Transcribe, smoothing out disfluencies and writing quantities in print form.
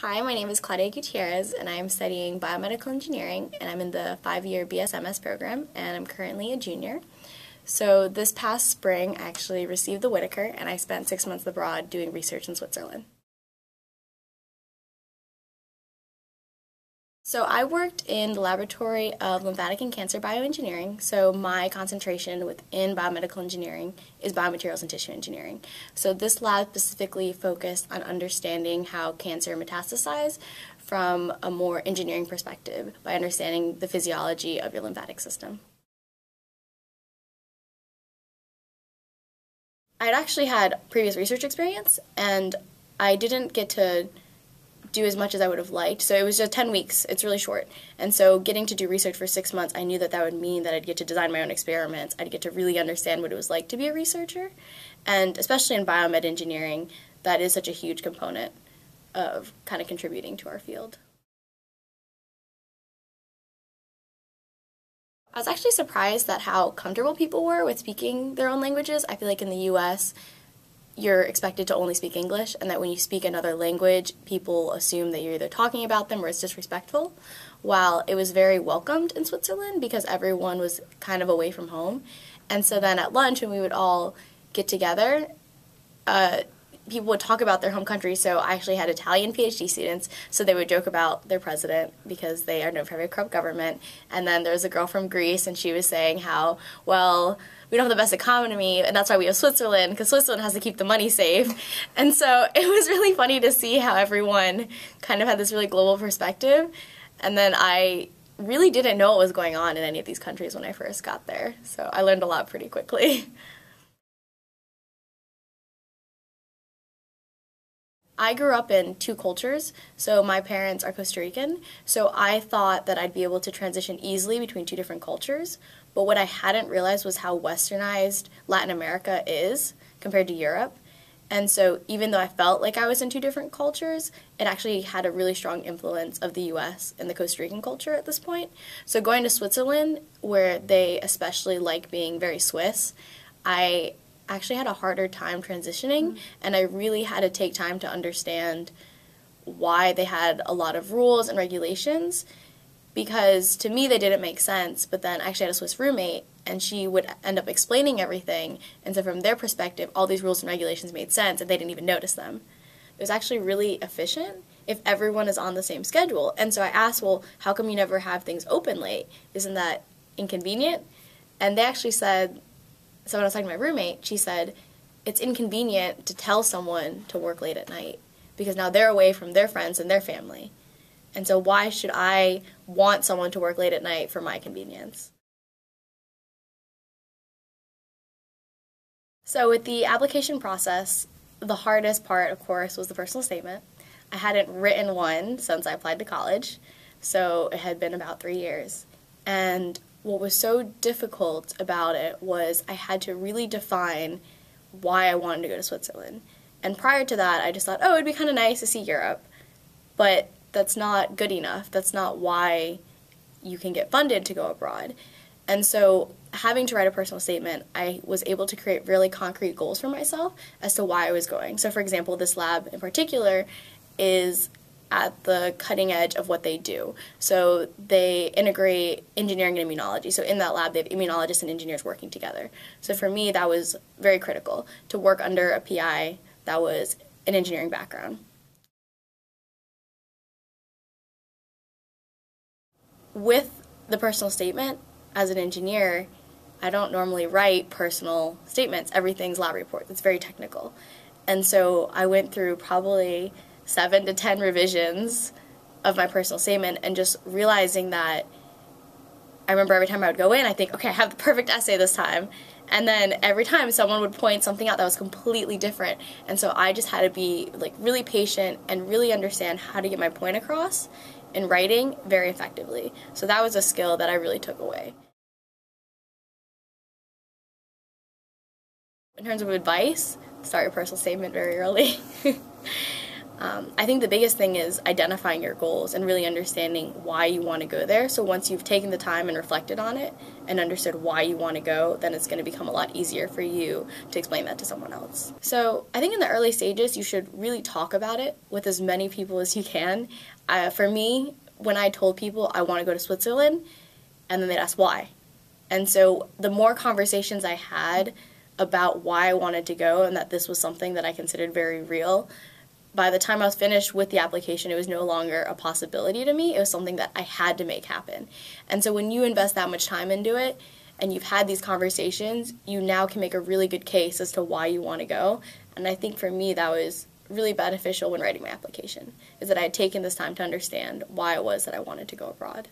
Hi, my name is Claudia Gutierrez, and I'm studying biomedical engineering, and I'm in the 5-year BSMS program, and I'm currently a junior. So this past spring, I actually received the Whitaker, and I spent 6 months abroad doing research in Switzerland. So I worked in the laboratory of lymphatic and cancer bioengineering. So my concentration within biomedical engineering is biomaterials and tissue engineering. So this lab specifically focused on understanding how cancer metastasizes from a more engineering perspective by understanding the physiology of your lymphatic system. I'd actually had previous research experience, and I didn't get to do as much as I would have liked. So it was just 10 weeks. It's really short. And so getting to do research for 6 months, I knew that that would mean that I'd get to design my own experiments. I'd get to really understand what it was like to be a researcher. And especially in biomed engineering, that is such a huge component of kind of contributing to our field. I was actually surprised at how comfortable people were with speaking their own languages. I feel like in the US, you're expected to only speak English, and that when you speak another language, people assume that you're either talking about them or it's disrespectful, while it was very welcomed in Switzerland because everyone was kind of away from home. And so then at lunch, when we would all get together, people would talk about their home country. So I actually had Italian PhD students, so they would joke about their president because they are known for having a corrupt government. And then there was a girl from Greece, and she was saying how, well, we don't have the best economy, and that's why we have Switzerland, because Switzerland has to keep the money safe. And so it was really funny to see how everyone kind of had this really global perspective. And then I really didn't know what was going on in any of these countries when I first got there. So I learned a lot pretty quickly. I grew up in two cultures, so my parents are Costa Rican, so I thought that I'd be able to transition easily between two different cultures, but what I hadn't realized was how westernized Latin America is compared to Europe. And so even though I felt like I was in two different cultures, it actually had a really strong influence of the US and the Costa Rican culture at this point. So going to Switzerland, where they especially like being very Swiss, I actually had a harder time transitioning, and I really had to take time to understand why they had a lot of rules and regulations, because to me they didn't make sense. But then I actually had a Swiss roommate, and she would end up explaining everything, and so from their perspective all these rules and regulations made sense and they didn't even notice them. It was actually really efficient if everyone is on the same schedule. And so I asked, well, how come you never have things open late? Isn't that inconvenient? And they actually said, so when I was talking to my roommate, she said, it's inconvenient to tell someone to work late at night because now they're away from their friends and their family. And so why should I want someone to work late at night for my convenience? So with the application process, the hardest part, of course, was the personal statement. I hadn't written one since I applied to college, so it had been about 3 years. And what was so difficult about it was I had to really define why I wanted to go to Switzerland. And prior to that, I just thought, oh, it'd be kind of nice to see Europe. But that's not good enough. That's not why you can get funded to go abroad. And so having to write a personal statement, I was able to create really concrete goals for myself as to why I was going. So for example, this lab in particular is at the cutting edge of what they do. So they integrate engineering and immunology. So in that lab, they have immunologists and engineers working together. So for me, that was very critical, to work under a PI that was an engineering background. With the personal statement, as an engineer, I don't normally write personal statements. Everything's lab reports. It's very technical. And so I went through probably 7 to 10 revisions of my personal statement, and just realizing that I remember every time I would go in, I think, okay, I have the perfect essay this time. And then every time someone would point something out that was completely different. And so I just had to be like really patient and really understand how to get my point across in writing very effectively. So that was a skill that I really took away. In terms of advice, start your personal statement very early. I think the biggest thing is identifying your goals and really understanding why you want to go there. So once you've taken the time and reflected on it and understood why you want to go, then it's going to become a lot easier for you to explain that to someone else. So I think in the early stages, you should really talk about it with as many people as you can. For me, when I told people I want to go to Switzerland, and then they'd ask why. And so the more conversations I had about why I wanted to go and that this was something that I considered very real, by the time I was finished with the application, it was no longer a possibility to me. It was something that I had to make happen. And so when you invest that much time into it and you've had these conversations, you now can make a really good case as to why you want to go. And I think for me that was really beneficial when writing my application, is that I had taken this time to understand why it was that I wanted to go abroad.